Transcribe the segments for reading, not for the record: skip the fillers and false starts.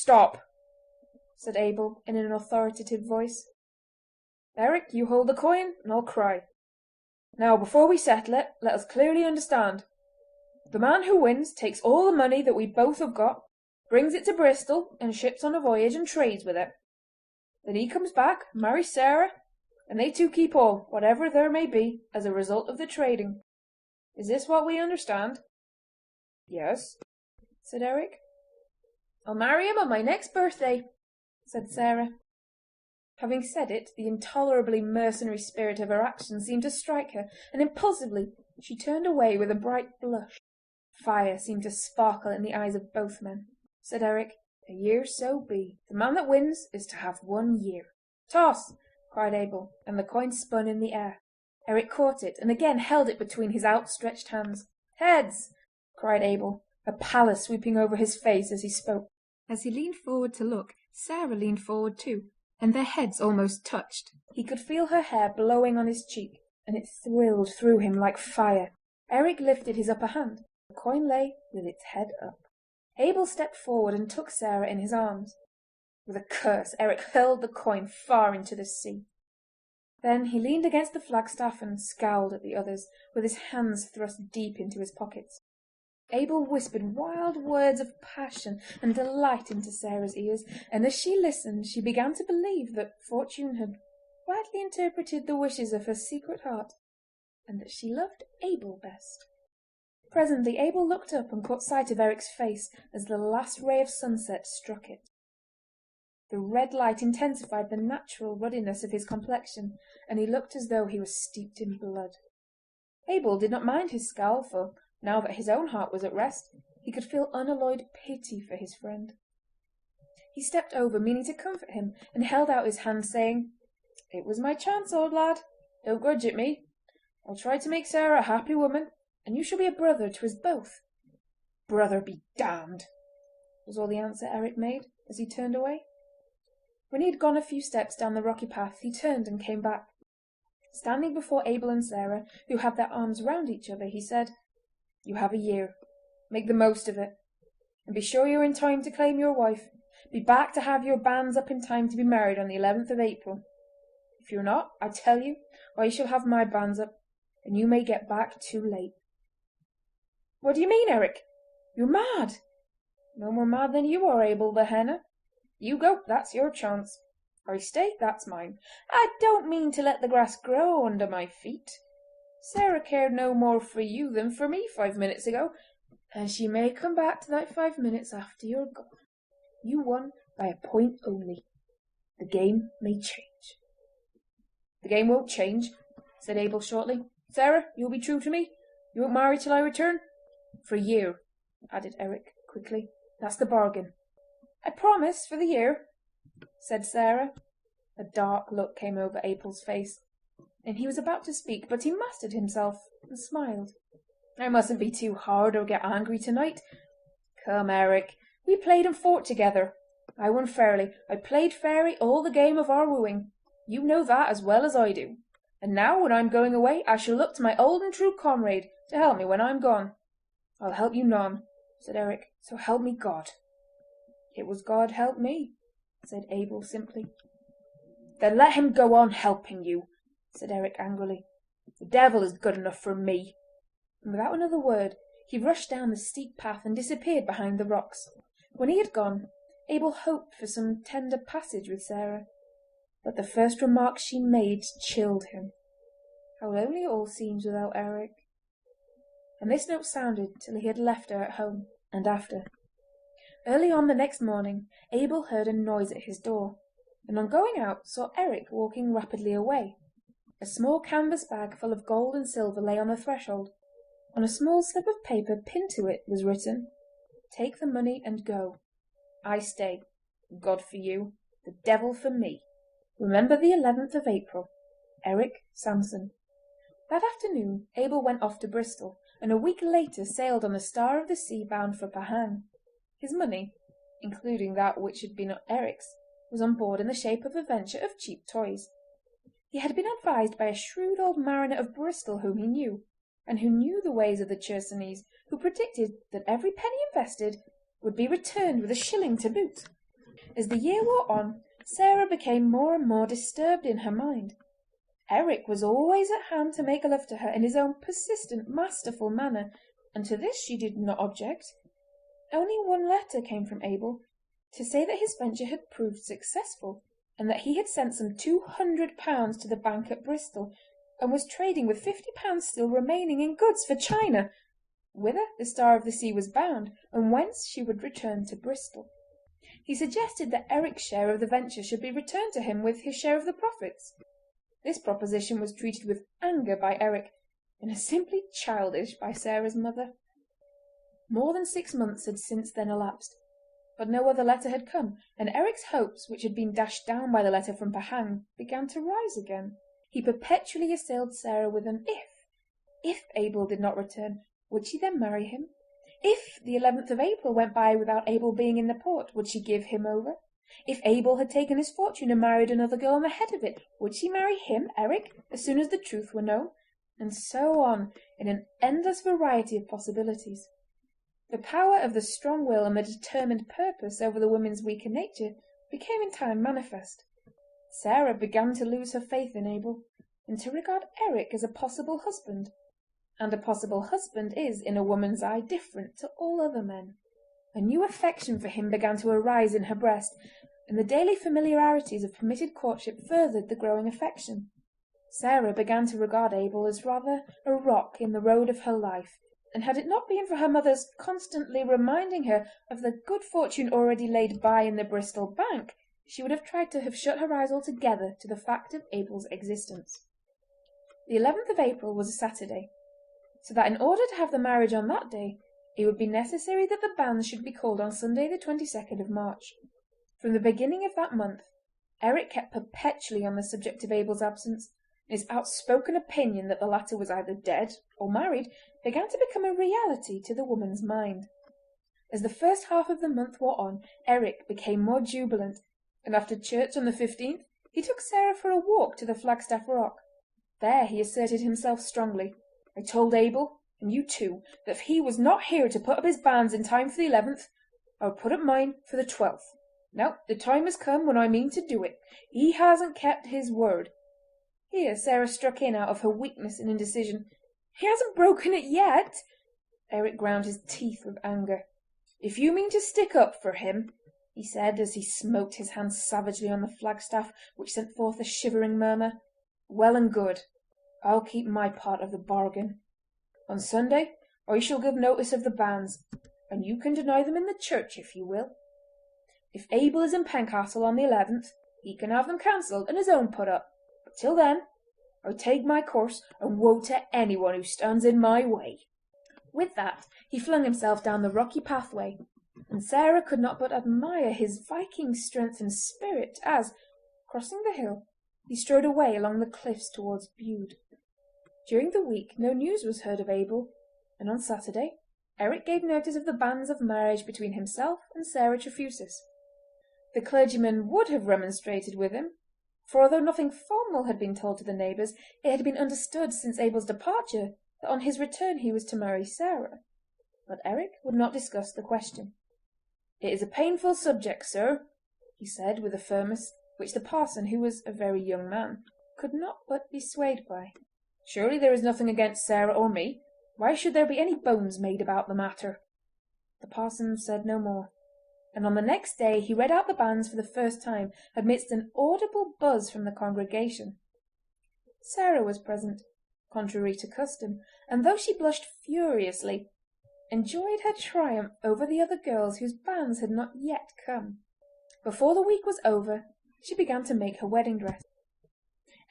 "Stop!" said Abel in an authoritative voice. "Eric, you hold the coin and I'll cry. Now, before we settle it, let us clearly understand. The man who wins takes all the money that we both have got, brings it to Bristol and ships on a voyage and trades with it. Then he comes back, marries Sarah, and they two keep all, whatever there may be, as a result of the trading. Is this what we understand?" "Yes," said Eric. "I'll marry him on my next birthday," said Sarah. Having said it, the intolerably mercenary spirit of her action seemed to strike her, and impulsively she turned away with a bright blush. Fire seemed to sparkle in the eyes of both men. Said Eric, "A year so be. The man that wins is to have 1 year." "Toss!" cried Abel, and the coin spun in the air. Eric caught it and again held it between his outstretched hands. "Heads!" cried Abel, a pallor sweeping over his face as he spoke. As he leaned forward to look, Sarah leaned forward too, and their heads almost touched. He could feel her hair blowing on his cheek, and it thrilled through him like fire. Eric lifted his upper hand. The coin lay with its head up. Abel stepped forward and took Sarah in his arms. With a curse, Eric hurled the coin far into the sea. Then he leaned against the flagstaff and scowled at the others, with his hands thrust deep into his pockets. Abel whispered wild words of passion and delight into Sarah's ears, and as she listened she began to believe that Fortune had rightly interpreted the wishes of her secret heart, and that she loved Abel best. Presently Abel looked up and caught sight of Eric's face as the last ray of sunset struck it. The red light intensified the natural ruddiness of his complexion, and he looked as though he was steeped in blood. Abel did not mind his scowl, for now that his own heart was at rest, he could feel unalloyed pity for his friend. He stepped over, meaning to comfort him, and held out his hand, saying, "It was my chance, old lad. Don't grudge it me. I'll try to make Sarah a happy woman, and you shall be a brother to us both." "Brother be damned!" was all the answer Eric made, as he turned away. When he had gone a few steps down the rocky path, he turned and came back. Standing before Abel and Sarah, who had their arms round each other, he said, "You have a year. Make the most of it. And be sure you're in time to claim your wife. Be back to have your banns up in time to be married on the 11th of April. If you're not, I tell you, I shall have my banns up, and you may get back too late." "What do you mean, Eric? You're mad!" "No more mad than you are, Abel Behenna. You go, that's your chance. I stay, that's mine. I don't mean to let the grass grow under my feet. Sarah cared no more for you than for me 5 minutes ago, and she may come back to that 5 minutes after you're gone. You won by a point only. The game may change." "The game won't change," said Abel shortly. "Sarah, you'll be true to me? You won't marry till I return?" "For a year," added Eric quickly. "That's the bargain." "I promise for the year," said Sarah. A dark look came over Abel's face, and he was about to speak, but he mastered himself and smiled. "I mustn't be too hard or get angry tonight. Come, Eric, we played and fought together. I won fairly. I played fairly all the game of our wooing. You know that as well as I do. And now, when I'm going away, I shall look to my old and true comrade to help me when I'm gone." "I'll help you none," said Eric. "So help me God." "It was God helped me," said Abel simply. "Then let him go on helping you," said Eric angrily. "The devil is good enough for me." And without another word he rushed down the steep path and disappeared behind the rocks. When he had gone, Abel hoped for some tender passage with Sarah, but the first remark she made chilled him. How lonely it all seems without Eric. And this note sounded till he had left her at home, and after. Early on the next morning Abel heard a noise at his door, and on going out saw Eric walking rapidly away. A small canvas bag full of gold and silver lay on the threshold. On a small slip of paper pinned to it was written, "Take the money and go. I stay. God for you, the devil for me. Remember the 11th of April. Eric Sanson." That afternoon Abel went off to Bristol, and a week later sailed on the Star of the Sea bound for Pahang. His money, including that which had been Eric's, was on board in the shape of a venture of cheap toys. He had been advised by a shrewd old mariner of Bristol whom he knew, and who knew the ways of the Chersonese, who predicted that every penny invested would be returned with a shilling to boot. As the year wore on, Sarah became more and more disturbed in her mind. Eric was always at hand to make love to her in his own persistent, masterful manner, and to this she did not object. Only one letter came from Abel, to say that his venture had proved successful, and that he had sent some £200 to the bank at Bristol, and was trading with £50 still remaining in goods for China, whither the Star of the Sea was bound, and whence she would return to Bristol. He suggested that Eric's share of the venture should be returned to him with his share of the profits. This proposition was treated with anger by Eric, and as simply childish by Sarah's mother. More than 6 months had since then elapsed, but no other letter had come, and Eric's hopes, which had been dashed down by the letter from Pahang, began to rise again. He perpetually assailed Sarah with an if. If Abel did not return, would she then marry him? If the 11th of April went by without Abel being in the port, would she give him over? If Abel had taken his fortune and married another girl on the head of it, would she marry him, Eric, as soon as the truth were known? And so on, in an endless variety of possibilities. The power of the strong will and the determined purpose over the woman's weaker nature became in time manifest. Sarah began to lose her faith in Abel, and to regard Eric as a possible husband. And a possible husband is, in a woman's eye, different to all other men. A new affection for him began to arise in her breast, and the daily familiarities of permitted courtship furthered the growing affection. Sarah began to regard Abel as rather a rock in the road of her life, and had it not been for her mother's constantly reminding her of the good fortune already laid by in the Bristol bank, she would have tried to have shut her eyes altogether to the fact of Abel's existence. The 11th of April was a Saturday, so that in order to have the marriage on that day, it would be necessary that the banns should be called on Sunday the 22nd of March. From the beginning of that month, Eric kept perpetually on the subject of Abel's absence, and his outspoken opinion that the latter was either dead or married began to become a reality to the woman's mind. As the first half of the month wore on, Eric became more jubilant, and after church on the 15th he took Sarah for a walk to the Flagstaff Rock. There he asserted himself strongly. "I told Abel, and you too, that if he was not here to put up his banns in time for the 11th, I would put up mine for the 12th. Now the time has come when I mean to do it. He hasn't kept his word." Here Sarah struck in out of her weakness and indecision. "He hasn't broken it yet!" Eric ground his teeth with anger. "If you mean to stick up for him," he said, as he smote his hand savagely on the flagstaff, which sent forth a shivering murmur, "well and good. I'll keep my part of the bargain. On Sunday I shall give notice of the banns, and you can deny them in the church if you will. If Abel is in Pencastle on the 11th, he can have them cancelled and his own put up. But till then, I take my course, and woe to anyone who stands in my way." With that he flung himself down the rocky pathway, and Sarah could not but admire his Viking strength and spirit as, crossing the hill, he strode away along the cliffs towards Bude. During the week no news was heard of Abel, and on Saturday Eric gave notice of the banns of marriage between himself and Sarah Trefusis. The clergyman would have remonstrated with him, for although nothing formal had been told to the neighbours, it had been understood since Abel's departure that on his return he was to marry Sarah. But Eric would not discuss the question. "It is a painful subject, sir," he said with a firmness which the parson, who was a very young man, could not but be swayed by. "Surely there is nothing against Sarah or me. Why should there be any bones made about the matter?" The parson said no more, and on the next day he read out the banns for the first time, amidst an audible buzz from the congregation. Sarah was present, contrary to custom, and though she blushed furiously, enjoyed her triumph over the other girls whose banns had not yet come. Before the week was over she began to make her wedding dress.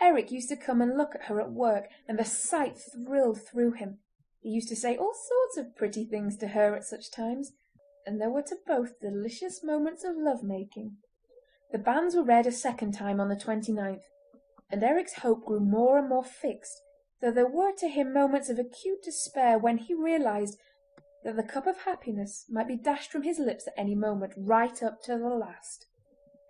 Eric used to come and look at her at work, and the sight thrilled through him. He used to say all sorts of pretty things to her at such times, and there were to both delicious moments of love-making. The banns were read a second time on the 29th, and Eric's hope grew more and more fixed, though there were to him moments of acute despair when he realised that the cup of happiness might be dashed from his lips at any moment, right up to the last.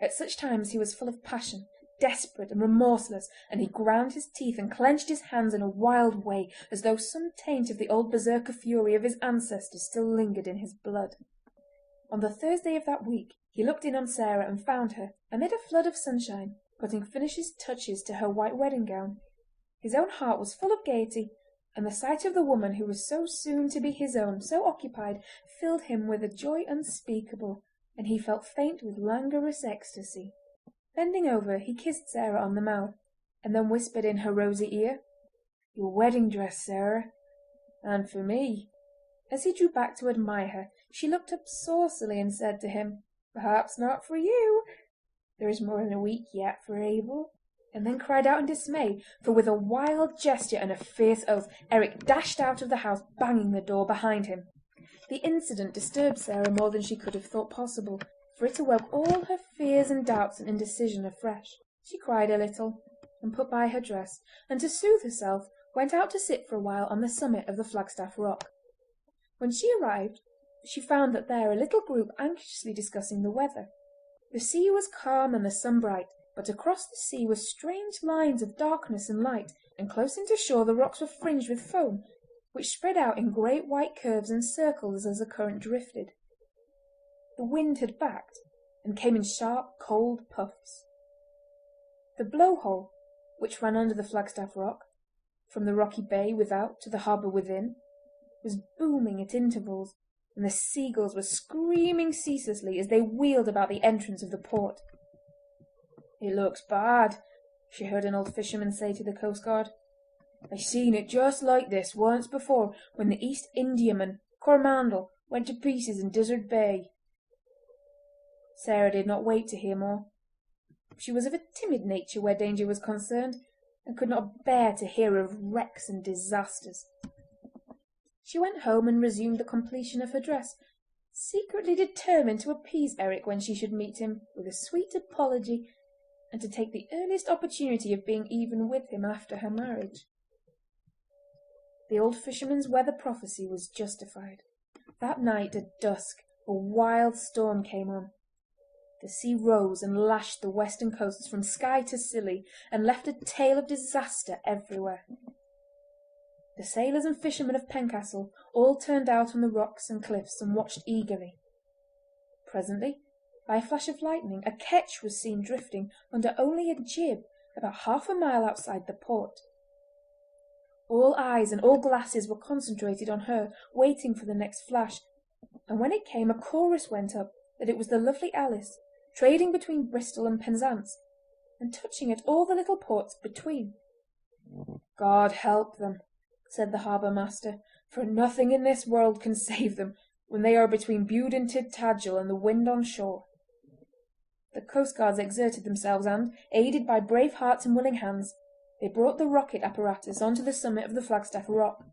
At such times he was full of passion, desperate and remorseless, and he ground his teeth and clenched his hands in a wild way, as though some taint of the old berserker fury of his ancestors still lingered in his blood. On the Thursday of that week He looked in on Sarah and found her, amid a flood of sunshine, putting finishing touches to her white wedding gown. His own heart was full of gaiety, and the sight of the woman who was so soon to be his own, so occupied, filled him with a joy unspeakable, and he felt faint with languorous ecstasy. Bending over, he kissed Sarah on the mouth, and then whispered in her rosy ear, "Your wedding dress, Sarah, and for me." As he drew back to admire her, she looked up saucily and said to him, "Perhaps not for you. There is more than a week yet for Abel," and then cried out in dismay, for with a wild gesture and a fierce oath Eric dashed out of the house, banging the door behind him. The incident disturbed Sarah more than she could have thought possible, for it awoke all her fears and doubts and indecision afresh. She cried a little, and put by her dress, and to soothe herself went out to sit for a while on the summit of the Flagstaff Rock. When she arrived, she found that there a little group anxiously discussing the weather. The sea was calm and the sun bright, but across the sea were strange lines of darkness and light, and close into shore the rocks were fringed with foam, which spread out in great white curves and circles as the current drifted. The wind had backed, and came in sharp, cold puffs. The blow-hole, which ran under the Flagstaff Rock, from the rocky bay without to the harbour within, was booming at intervals, and the seagulls were screaming ceaselessly as they wheeled about the entrance of the port. "It looks bad," she heard an old fisherman say to the coastguard. "I seen it just like this once before when the East Indiaman Coromandel went to pieces in Desert Bay." Sarah did not wait to hear more. She was of a timid nature where danger was concerned, and could not bear to hear of wrecks and disasters. She went home and resumed the completion of her dress, secretly determined to appease Eric when she should meet him with a sweet apology, and to take the earliest opportunity of being even with him after her marriage. The old fisherman's weather prophecy was justified. That night at dusk a wild storm came on. The sea rose and lashed the western coasts from Skye to Scilly, and left a tale of disaster everywhere. The sailors and fishermen of Pencastle all turned out on the rocks and cliffs and watched eagerly. Presently, by a flash of lightning, a ketch was seen drifting under only a jib about half a mile outside the port. All eyes and all glasses were concentrated on her, waiting for the next flash, and when it came a chorus went up that it was the lovely Alice, trading between Bristol and Penzance, and touching at all the little ports between. "God help them," said the harbour-master, "for nothing in this world can save them when they are between Bude and Tintagel and the wind on shore." The coastguards exerted themselves and, aided by brave hearts and willing hands, they brought the rocket apparatus on to the summit of the Flagstaff Rock.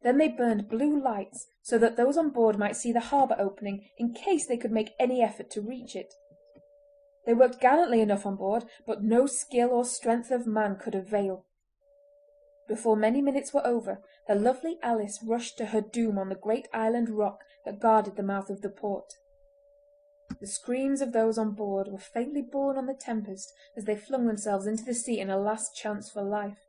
Then they burned blue lights so that those on board might see the harbour opening in case they could make any effort to reach it. They worked gallantly enough on board, but no skill or strength of man could avail. Before many minutes were over, the lovely Alice rushed to her doom on the great island rock that guarded the mouth of the port. The screams of those on board were faintly borne on the tempest as they flung themselves into the sea in a last chance for life.